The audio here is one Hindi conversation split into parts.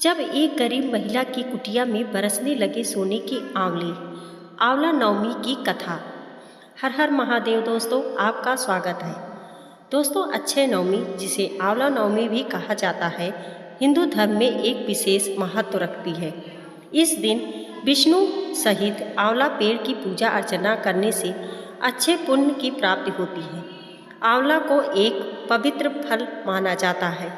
जब एक गरीब महिला की कुटिया में बरसने लगे सोने के आंवले। आंवला नवमी की कथा। हर हर महादेव। दोस्तों, आपका स्वागत है। दोस्तों, अक्षय नवमी, जिसे आंवला नवमी भी कहा जाता है, हिंदू धर्म में एक विशेष महत्व रखती है। इस दिन विष्णु सहित आंवला पेड़ की पूजा अर्चना करने से अच्छे पुण्य की प्राप्ति होती है। आंवला को एक पवित्र फल माना जाता है।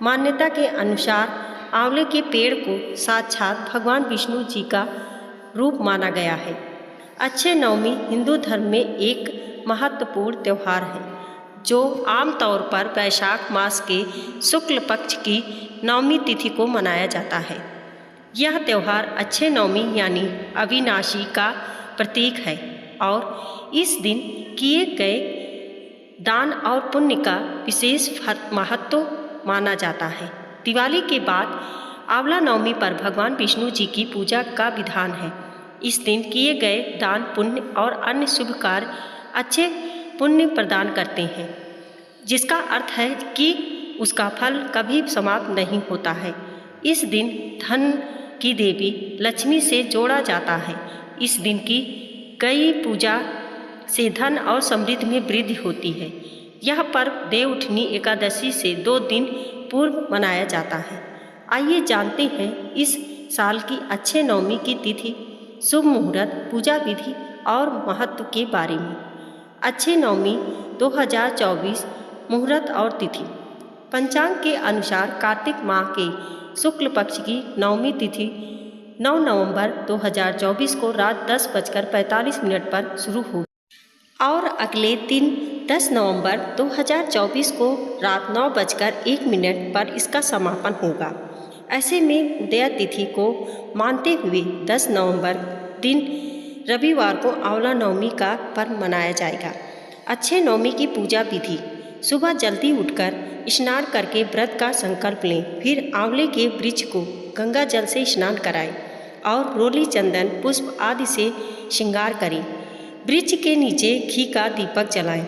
मान्यता के अनुसार आंवले के पेड़ को साक्षात भगवान विष्णु जी का रूप माना गया है। अक्षय नवमी हिंदू धर्म में एक महत्वपूर्ण त्यौहार है, जो आमतौर पर वैशाख मास के शुक्ल पक्ष की नवमी तिथि को मनाया जाता है। यह त्यौहार अक्षय नवमी यानी अविनाशी का प्रतीक है और इस दिन किए गए दान और पुण्य का विशेष महत्व माना जाता है। दिवाली के बाद आंवला नवमी पर भगवान विष्णु जी की पूजा का विधान है। इस दिन किए गए दान पुण्य और अन्य शुभ कार्य अच्छे पुण्य प्रदान करते हैं, जिसका अर्थ है कि उसका फल कभी समाप्त नहीं होता है। इस दिन धन की देवी लक्ष्मी से जोड़ा जाता है। इस दिन की कई पूजा से धन और समृद्धि में वृद्धि होती है। यह पर्व देवउठनी एकादशी से 2 दिन पूर्व मनाया जाता है। आइए जानते हैं इस साल की अक्षय नवमी की तिथि, शुभ मुहूर्त, पूजा विधि और महत्व के बारे में। अक्षय नवमी 2024 मुहूर्त और तिथि। पंचांग के अनुसार कार्तिक माह के शुक्ल पक्ष की नवमी तिथि 9 नवंबर 2024 को रात 10:45 पर शुरू होगी और अगले दिन 10 नवंबर 2024 को रात 9:01 पर इसका समापन होगा। ऐसे में उदया तिथि को मानते हुए 10 नवंबर दिन रविवार को आंवला नवमी का पर्व मनाया जाएगा। अक्षय नवमी की पूजा विधि। सुबह जल्दी उठकर स्नान करके व्रत का संकल्प लें। फिर आंवले के वृक्ष को गंगा जल से स्नान कराएं और रोली, चंदन, पुष्प आदि से श्रृंगार करें। वृक्ष के नीचे घी का दीपक जलाएं।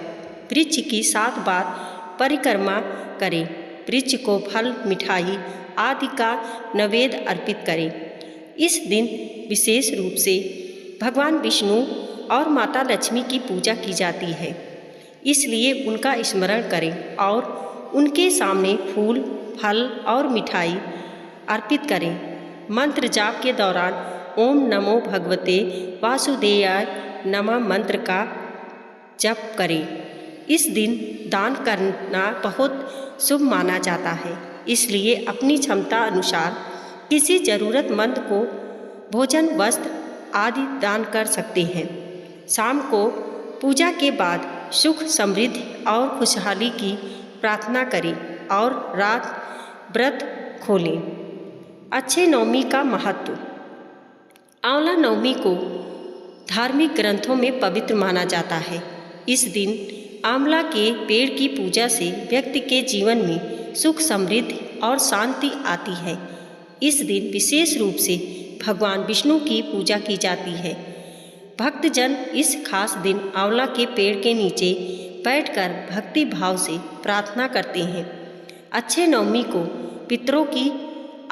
वृक्ष की 7 बार परिक्रमा करें। वृक्ष को फल, मिठाई आदि का नैवेद्य अर्पित करें। इस दिन विशेष रूप से भगवान विष्णु और माता लक्ष्मी की पूजा की जाती है, इसलिए उनका स्मरण करें और उनके सामने फूल, फल और मिठाई अर्पित करें। मंत्र जाप के दौरान ओम नमो भगवते वासुदेवाय नमः मंत्र का जप करें। इस दिन दान करना बहुत शुभ माना जाता है, इसलिए अपनी क्षमता अनुसार किसी ज़रूरतमंद को भोजन, वस्त्र आदि दान कर सकते हैं। शाम को पूजा के बाद सुख, समृद्धि और खुशहाली की प्रार्थना करें और रात व्रत खोलें। अक्षय नवमी का महत्व। आंवला नवमी को धार्मिक ग्रंथों में पवित्र माना जाता है। इस दिन आंवला के पेड़ की पूजा से व्यक्ति के जीवन में सुख, समृद्धि और शांति आती है। इस दिन विशेष रूप से भगवान विष्णु की पूजा की जाती है। भक्तजन इस खास दिन आंवला के पेड़ के नीचे बैठकर भक्ति भाव से प्रार्थना करते हैं। अक्षय नवमी को पितरों की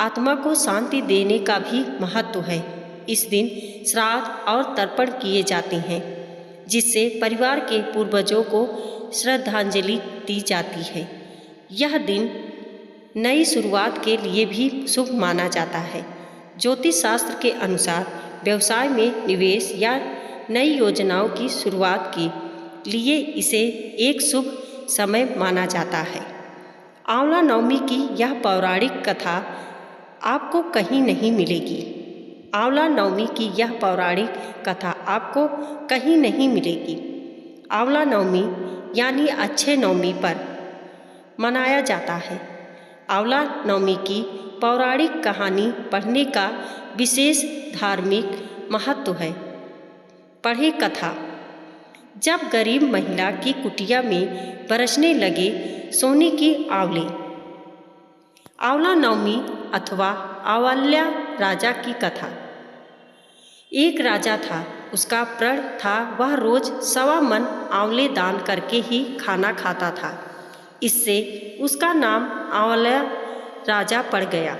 आत्मा को शांति देने का भी महत्व है। इस दिन श्राद्ध और तर्पण किए जाते हैं, जिससे परिवार के पूर्वजों को श्रद्धांजलि दी जाती है। यह दिन नई शुरुआत के लिए भी शुभ माना जाता है। ज्योतिष शास्त्र के अनुसार व्यवसाय में निवेश या नई योजनाओं की शुरुआत के लिए इसे एक शुभ समय माना जाता है। आंवला नवमी की यह पौराणिक कथा आपको कहीं नहीं मिलेगी। आंवला नवमी की यह पौराणिक कथा आपको कहीं नहीं मिलेगी। आंवला नवमी यानी अक्षय नवमी पर मनाया जाता है। आंवला नवमी की पौराणिक कहानी पढ़ने का विशेष धार्मिक महत्व है। पढ़े कथा। जब गरीब महिला की कुटिया में बरसने लगे सोने के आंवले। आंवला नवमी अथवा आंवल्या राजा की कथा। एक राजा था, उसका प्रण था वह रोज 1.25 मन आंवले दान करके ही खाना खाता था। इससे उसका नाम आंवल्या राजा पड़ गया।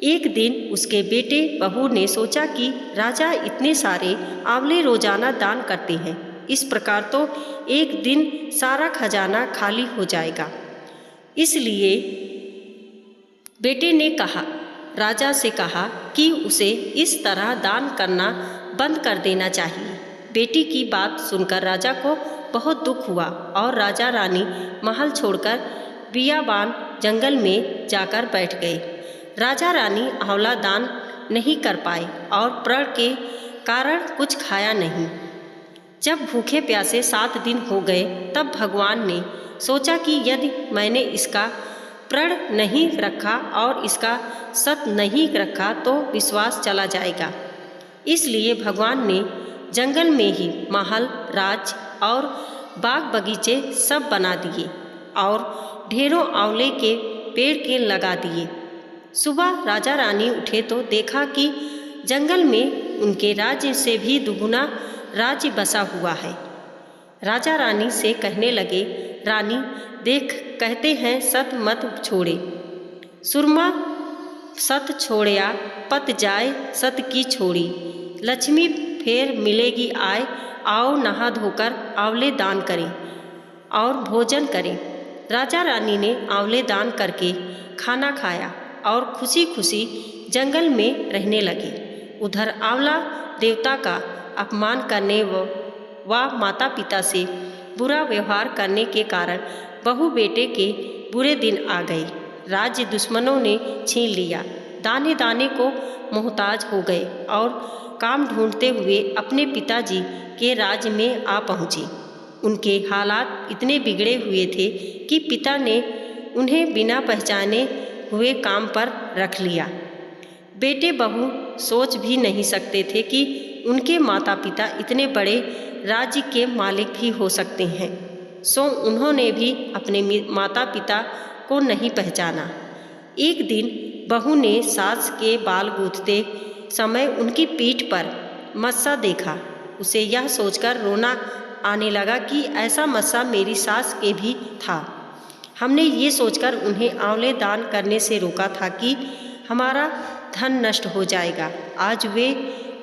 एक दिन उसके बेटे बहू ने सोचा कि राजा इतने सारे आंवले रोजाना दान करते हैं, इस प्रकार तो एक दिन सारा खजाना खाली हो जाएगा। इसलिए बेटे ने राजा से कहा कि उसे इस तरह दान करना बंद कर देना चाहिए। बेटी की बात सुनकर राजा को बहुत दुख हुआ और राजा रानी महल छोड़कर बियाबान जंगल में जाकर बैठ गए। राजा रानी आंवला दान नहीं कर पाए और प्रण के कारण कुछ खाया नहीं। जब भूखे प्यासे 7 दिन हो गए तब भगवान ने सोचा कि यदि मैंने इसका प्रण नहीं रखा और इसका सत नहीं रखा तो विश्वास चला जाएगा। इसलिए भगवान ने जंगल में ही महल, राज और बाग बगीचे सब बना दिए और ढेरों आंवले के पेड़ के लगा दिए। सुबह राजा रानी उठे तो देखा कि जंगल में उनके राज्य से भी दुगुना राज्य बसा हुआ है। राजा रानी से कहने लगे, रानी देख, कहते हैं सत मत छोड़े, सुरमा सत छोड़या पत जाए सत की छोड़ी, लक्ष्मी फेर मिलेगी आए, आओ नहा धोकर आंवले दान करें और भोजन करें। राजा रानी ने आंवले दान करके खाना खाया और खुशी खुशी जंगल में रहने लगे। उधर आंवला देवता का अपमान करने व माता पिता से बुरा व्यवहार करने के कारण बहू बेटे के बुरे दिन आ गए। राज्य दुश्मनों ने छीन लिया, दाने दाने को मोहताज हो गए और काम ढूंढते हुए अपने पिताजी के राज्य में आ पहुँचे। उनके हालात इतने बिगड़े हुए थे कि पिता ने उन्हें बिना पहचाने हुए काम पर रख लिया। बेटे बहू सोच भी नहीं सकते थे कि उनके माता पिता इतने बड़े राज्य के मालिक भी हो सकते हैं, सो उन्होंने भी अपने माता पिता को नहीं पहचाना। एक दिन बहू ने सास के बाल गूंथते समय उनकी पीठ पर मस्सा देखा। उसे यह सोचकर रोना आने लगा कि ऐसा मस्सा मेरी सास के भी था। हमने ये सोचकर उन्हें आंवले दान करने से रोका था कि हमारा धन नष्ट हो जाएगा। आज वे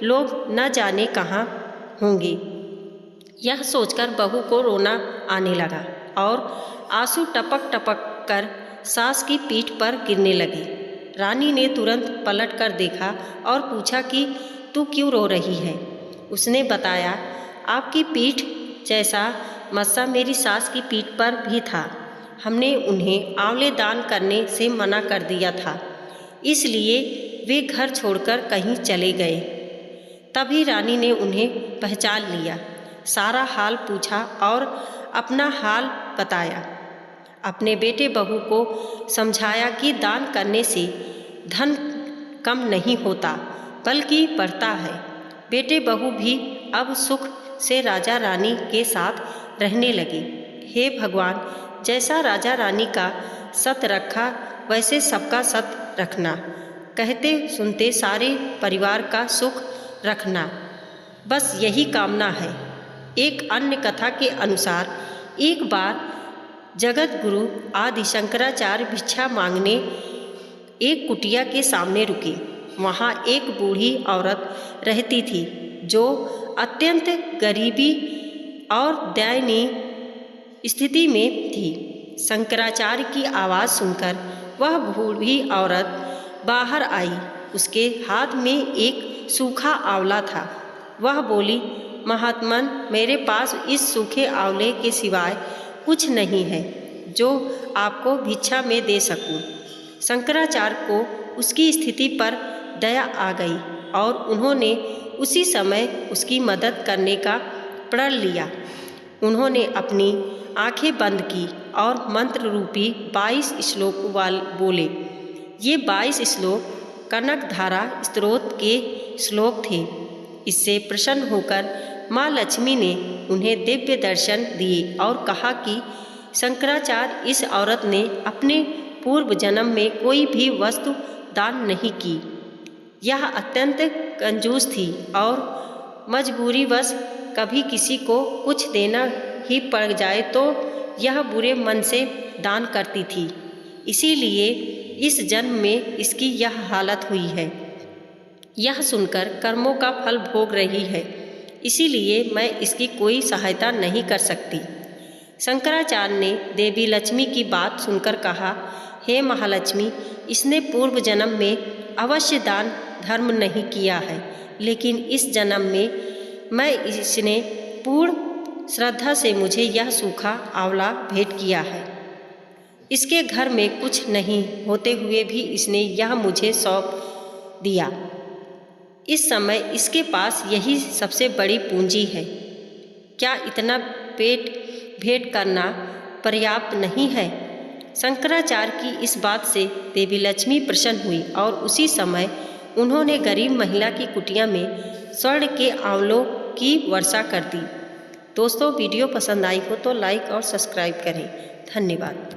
लोग न जाने कहाँ होंगे। यह सोचकर बहू को रोना आने लगा और आंसू टपक टपक कर सास की पीठ पर गिरने लगे। रानी ने तुरंत पलट कर देखा और पूछा कि तू क्यों रो रही है। उसने बताया, आपकी पीठ जैसा मस्सा मेरी सास की पीठ पर भी था। हमने उन्हें आंवले दान करने से मना कर दिया था, इसलिए वे घर छोड़कर कहीं चले गए। तभी रानी ने उन्हें पहचान लिया, सारा हाल पूछा और अपना हाल बताया। अपने बेटे बहू को समझाया कि दान करने से धन कम नहीं होता बल्कि बढ़ता है। बेटे बहू भी अब सुख से राजा रानी के साथ रहने लगे। हे भगवान, जैसा राजा रानी का सत रखा वैसे सबका सत रखना, कहते सुनते सारे परिवार का सुख रखना, बस यही कामना है। एक अन्य कथा के अनुसार एक बार जगत गुरु आदि शंकराचार्य भिक्षा मांगने एक कुटिया के सामने रुके। वहाँ एक बूढ़ी औरत रहती थी जो अत्यंत गरीबी और दयनीय स्थिति में थी। शंकराचार्य की आवाज़ सुनकर वह बूढ़ी औरत बाहर आई। उसके हाथ में एक सूखा आंवला था। वह बोली, महात्मन, मेरे पास इस सूखे आंवले के सिवाय कुछ नहीं है जो आपको भिक्षा में दे सकूं। शंकराचार्य को उसकी स्थिति पर दया आ गई और उन्होंने उसी समय उसकी मदद करने का प्रण लिया। उन्होंने अपनी आंखें बंद की और मंत्र रूपी 22 श्लोक बोले। ये 22 श्लोक कनकधारा स्तोत्र के श्लोक थे। इससे प्रसन्न होकर माँ लक्ष्मी ने उन्हें दिव्य दर्शन दिए और कहा कि शंकराचार्य, इस औरत ने अपने पूर्व जन्म में कोई भी वस्तु दान नहीं की। यह अत्यंत कंजूस थी और मजबूरीवश कभी किसी को कुछ देना ही पड़ जाए तो यह बुरे मन से दान करती थी। इसीलिए इस जन्म में इसकी यह हालत हुई है। यह सुनकर कर्मों का फल भोग रही है, इसीलिए मैं इसकी कोई सहायता नहीं कर सकती। शंकराचार्य ने देवी लक्ष्मी की बात सुनकर कहा, हे महालक्ष्मी, इसने पूर्व जन्म में अवश्य दान धर्म नहीं किया है, लेकिन इस जन्म में इसने पूर्ण श्रद्धा से मुझे यह सूखा आंवला भेंट किया है। इसके घर में कुछ नहीं होते हुए भी इसने यह मुझे सौंप दिया। इस समय इसके पास यही सबसे बड़ी पूंजी है। क्या इतना पेट भेंट करना पर्याप्त नहीं है? शंकराचार्य की इस बात से देवी लक्ष्मी प्रसन्न हुई और उसी समय उन्होंने गरीब महिला की कुटिया में स्वर्ण के आंवलों की वर्षा कर दी। दोस्तों, वीडियो पसंद आई हो तो लाइक और सब्सक्राइब करें। धन्यवाद।